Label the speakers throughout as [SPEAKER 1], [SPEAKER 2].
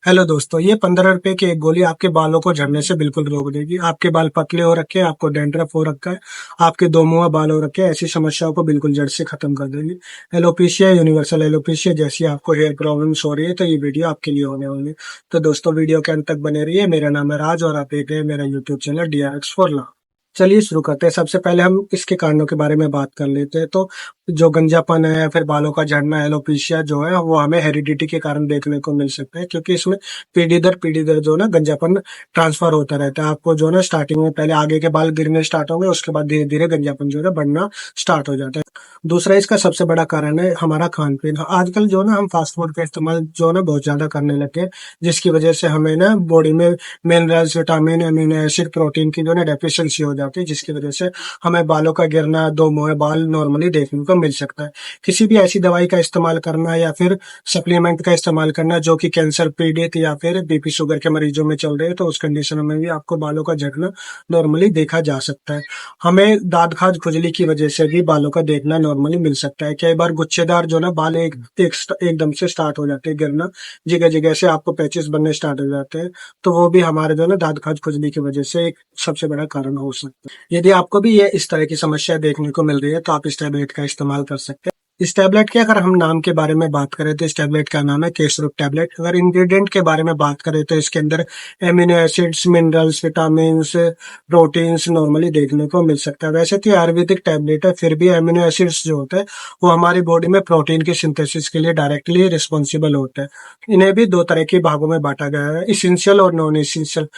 [SPEAKER 1] Hello दोस्तों, ये 15 रुपए की एक गोली आपके बालों को झड़ने से बिल्कुल रोक देगी। आपके बाल पतले हो रखे हैं, आपको डैंड्रफ हो रखा है, आपके दो मुंहा बाल हो रखे हैं, ऐसी समस्याओं को बिल्कुल जड़ से खत्म कर देगी। एलोपेशिया, यूनिवर्सल एलोपेशिया जैसी आपको हेयर प्रॉब्लम्स हो रही है तो ये वीडियो आपके लिए होने वाली है। तो दोस्तों, वीडियो के अंत तक बने रहिए। मेरा नाम है राज और आप देख रहे हैं मेरा YouTube channel DRX for law. चलिए शुरू करते हैं। सबसे पहले हम इसके कारणों के बारे में बात कर लेते हैं। तो जो गंजापन है या फिर बालों का झड़ना, एलोपेशिया जो है वो हमें हेरिडिटी के कारण देखने को मिल सकता है, क्योंकि इसमें पीढ़ी दर जो ना गंजापन ट्रांसफर होता रहता है। आपको जो ना स्टार्टिंग में पहले आगे के बाल गिरने स्टार्ट होंगे, उसके बाद धीरे धीरे गंजापन जो है बढ़ना स्टार्ट हो जाता है। दूसरा इसका सबसे बड़ा कारण है हमारा खान पीन। आजकल जो ना हम फास्ट फूड का इस्तेमाल जो ना बहुत ज्यादा करने लगे हैं, जिसकी वजह से हमें ना बॉडी में minerals, vitamin, amino acid, protein की जो ना डेफिशिएंसी हो जाती है, जिसकी वजह से हमें बालों का गिरना, दो मुंहे बाल नॉर्मली देखने को मिल सकता है। किसी भी ऐसी दवाई का इस्तेमाल करना या फिर सप्लीमेंट का इस्तेमाल करना जो कि कैंसर पीड़ित या फिर बीपी शुगर के मरीजों में चल रहे हैं, तो उस कंडीशन में भी आपको बालों का झड़ना नॉर्मली देखा जा सकता है। हमें दाद खाज खुजली की वजह से भी बालों का देखना नॉर्मली मिल सकता है। कई बार गुच्छेदार जो ना बाल एकदम से स्टार्ट हो जाते हैं गिरना, जगह जगह से आपको पैचेस बनने स्टार्ट हो जाते हैं। तो वो भी हमारे जो ना दाद खाज खुजली की वजह से एक सबसे बड़ा कारण हो सकता है। यदि आपको भी ये इस तरह की समस्या देखने को मिल रही है तो आप इस टैबलेट का इस्तेमाल कर सकते हैं। इस टैबलेट के अगर हम नाम के बारे में बात करें तो इस टैबलेट का नाम है केसरुक टैबलेट। अगर इंग्रेडिएंट के बारे में बात करें तो इसके अंदर amino acids, minerals, vitamins, proteins normally देखने को मिल सकता है। वैसे तो ये आयुर्वेदिक टैबलेट है, फिर भी एमिनो एसिड्स जो होते हैं वो हमारी बॉडी में प्रोटीन की सिंथेसिस के लिए डायरेक्टली रिस्पॉन्सिबल होते हैं। इन्हें भी दो तरह के भागों में बांटा गया है, इसेंशियल और नॉन इसेंशियल।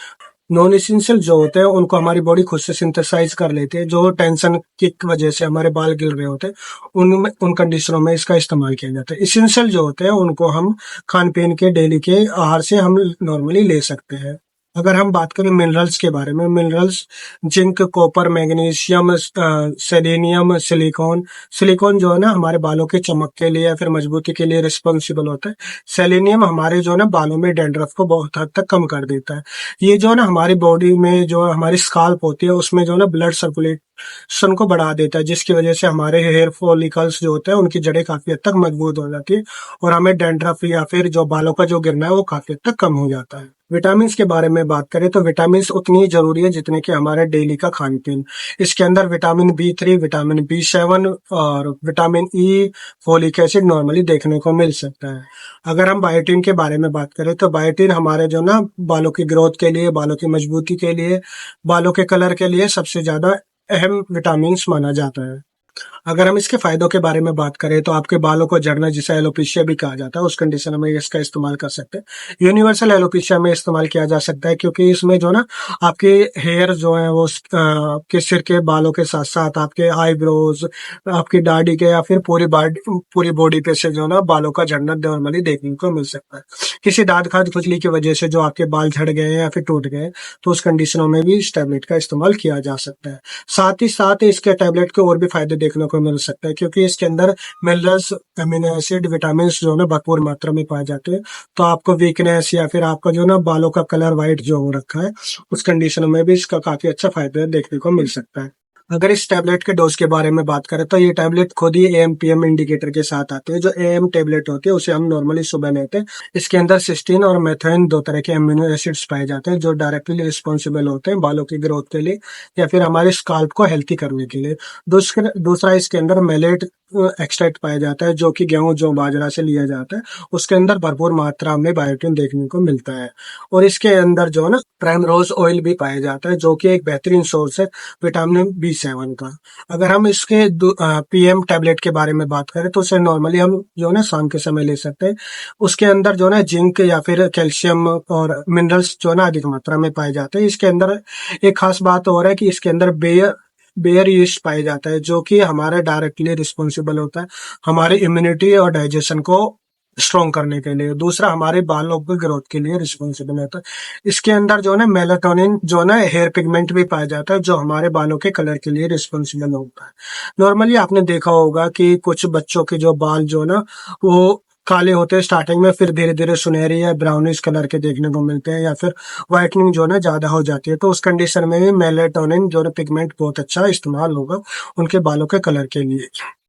[SPEAKER 1] नॉन एसेंशियल जो होते हैं उनको हमारी बॉडी खुद से सिंथेसाइज कर लेती है। जो टेंशन की वजह से हमारे बाल गिर रहे होते हैं, उनमें उन कंडीशनों में इसका इस्तेमाल किया जाता है। इसेंशियल जो होते हैं उनको हम खान पीन के डेली के आहार से हम नॉर्मली ले सकते हैं। अगर हम बात करें मिनरल्स के बारे में, minerals zinc, copper, magnesium, selenium, silicon. Silicon जो है ना हमारे बालों के चमक के लिए या फिर मजबूती के लिए रिस्पॉन्सिबल होता है। सेलेनियम हमारे जो है ना बालों में डैंड्रफ को बहुत हद तक कम कर देता है। ये जो है ना हमारी बॉडी में जो हमारी स्काल्प होती है उसमें जो है ना ब्लड सर्कुलेशन को बढ़ा देता है, जिसकी वजह से हमारे हेयर फॉलिकल्स जो होते हैं उनकी जड़ें काफी हद तक मजबूत हो जाती है और हमें डैंड्रफ या फिर जो बालों का जो गिरना है वो काफी हद तक कम हो जाता है। विटामिन के बारे में बात करें तो विटामिन उतनी ही जरूरी है जितने कि हमारे डेली का खान पीन। इसके अंदर विटामिन B3, विटामिन B7 और vitamin E, folic acid normally देखने को मिल सकता है। अगर हम बायोटीन के बारे में बात करें तो बायोटीन हमारे जो ना बालों की ग्रोथ के लिए, बालों की मजबूती के लिए, बालों के कलर के लिए सबसे ज्यादा अहम विटामिन माना जाता है। अगर हम इसके फायदों के बारे में बात करें तो आपके बालों को झड़ना, जिसे एलोपेशिया भी कहा जाता है, उस कंडीशन में इसका इस्तेमाल कर सकते हैं। यूनिवर्सल एलोपेशिया में इस्तेमाल किया जा सकता है, क्योंकि इसमें जो ना आपके हेयर जो है वो आपके सिर के बालों के साथ साथ आपके आईब्रोज, आपकी दाढ़ी के या फिर पूरी बॉडी पे से जो ना बालों का झड़ना नॉर्मली देखने को मिल सकता है। किसी दाद खाद खुजली की वजह से जो आपके बाल झड़ गए या फिर टूट गए, तो उस कंडीशनों में भी इस टैबलेट का इस्तेमाल किया जा सकता है। साथ ही साथ इसके टैबलेट के और भी फायदे देखने को मिल सकता है, क्योंकि इसके अंदर मिनरल्स, अमीनो एसिड, विटामिन जो है भरपूर मात्रा में पाए जाते हैं। तो आपको वीकनेस या फिर आपका जो ना बालों का कलर व्हाइट जो हो रखा है, उस कंडीशन में भी इसका काफी अच्छा फायदा देखने को मिल सकता है। अगर इस टैबलेट के डोज के बारे में बात करें तो ये टैबलेट खुद ही AM/PM इंडिकेटर के साथ आते हैं। जो AM टैबलेट होती है उसे हम नॉर्मली सुबह लेते हैं। इसके अंदर सिस्टीन और मेथाइन दो तरह के अमीनो एसिड्स पाए जाते हैं जो डायरेक्टली रिस्पॉन्सिबल होते हैं बालों की ग्रोथ के लिए या फिर हमारे स्काल्प को हेल्थी करने के लिए। दूसरा इसके अंदर मेलेट एक्सट्रैक्ट पाया जाता है, जो कि गेहूं जो बाजरा से लिया जाता है। उसके अंदर भरपूर मात्रा में बायोटिन देखने को मिलता है। और इसके अंदर जो है ना प्राइमरोज ऑयल भी पाया जाता है, जो कि एक बेहतरीन सोर्स है विटामिन B7 का। अगर हम इसके PM टैबलेट के बारे में बात करें तो उसे नॉर्मली हम जो है ना शाम के समय ले सकते हैं। उसके अंदर जो है ना जिंक या फिर कैल्शियम और मिनरल्स जो है ना अधिक मात्रा में पाए जाते हैं। इसके अंदर एक खास बात और है कि इसके अंदर बेयर यीस्ट पाया जाता है, जो कि हमारे डायरेक्टली रिस्पॉन्सिबल होता है हमारे इम्यूनिटी और डाइजेशन को स्ट्रॉन्ग करने के लिए। दूसरा हमारे बालों की ग्रोथ के लिए रिस्पॉन्सिबल होता है। इसके अंदर जो है ना मेलाटोनिन जो है ना हेयर पिगमेंट भी पाया जाता है, जो हमारे बालों के कलर के लिए रिस्पॉन्सिबल होता है। नॉर्मली आपने देखा होगा कि कुछ बच्चों के जो बाल जो है ना वो काले होते हैं स्टार्टिंग में, फिर धीरे धीरे सुनहरी या ब्राउनिश कलर के देखने को मिलते हैं या फिर व्हाइटनिंग जो है ना ज्यादा हो जाती है। तो उस कंडीशन में भी मेलाटोनिन जो है पिगमेंट बहुत अच्छा इस्तेमाल होगा उनके बालों के कलर के लिए।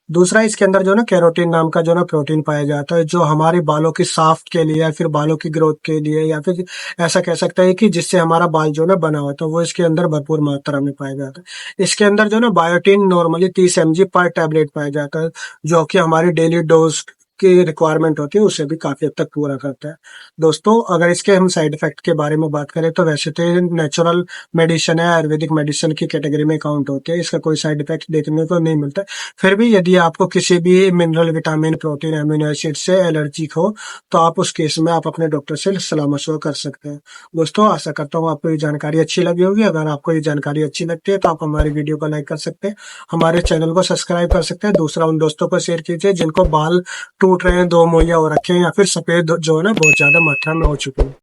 [SPEAKER 1] दूसरा इसके अंदर जो है ना कैरोटीन नाम का जो है ना प्रोटीन पाया जाता है, जो हमारे बालों की साफ्ट के लिए या फिर बालों की ग्रोथ के लिए या फिर ऐसा कह सकते हैं कि जिससे हमारा बाल जो है ना बना हुआ है, तो वो इसके अंदर भरपूर मात्रा में पाया जाता है। इसके अंदर जो है ना बायोटीन नॉर्मली 30 mg पर टैबलेट पाया जाता है, जो कि हमारी डेली डोज की रिक्वायरमेंट होती है उसे भी काफी हद तक पूरा करता है। दोस्तों अगर इसके हम साइड इफेक्ट के बारे में बात करें तो वैसे तो नेचुरल मेडिसिन है, आयुर्वेदिक मेडिसिन की कैटेगरी में काउंट होते हैं, इसका कोई साइड इफेक्ट देखने को नहीं मिलता। फिर भी यदि आपको किसी भी mineral, vitamin, protein, amino acid से एलर्जी हो तो आप उस केस में आप अपने डॉक्टर से सलाह मशवरा कर सकते हैं। दोस्तों आशा करता हूँ आपको ये जानकारी अच्छी लगी होगी। अगर आपको ये जानकारी अच्छी लगती है तो आप हमारी वीडियो को लाइक कर सकते हैं, हमारे चैनल को सब्सक्राइब कर सकते हैं, दूसरा उन दोस्तों को शेयर कीजिए जिनको बाल टूट रहे हैं, दो मोइया हो रखे हैं या फिर सफेद जो है ना बहुत ज्यादा मात्रा में हो चुके हैं।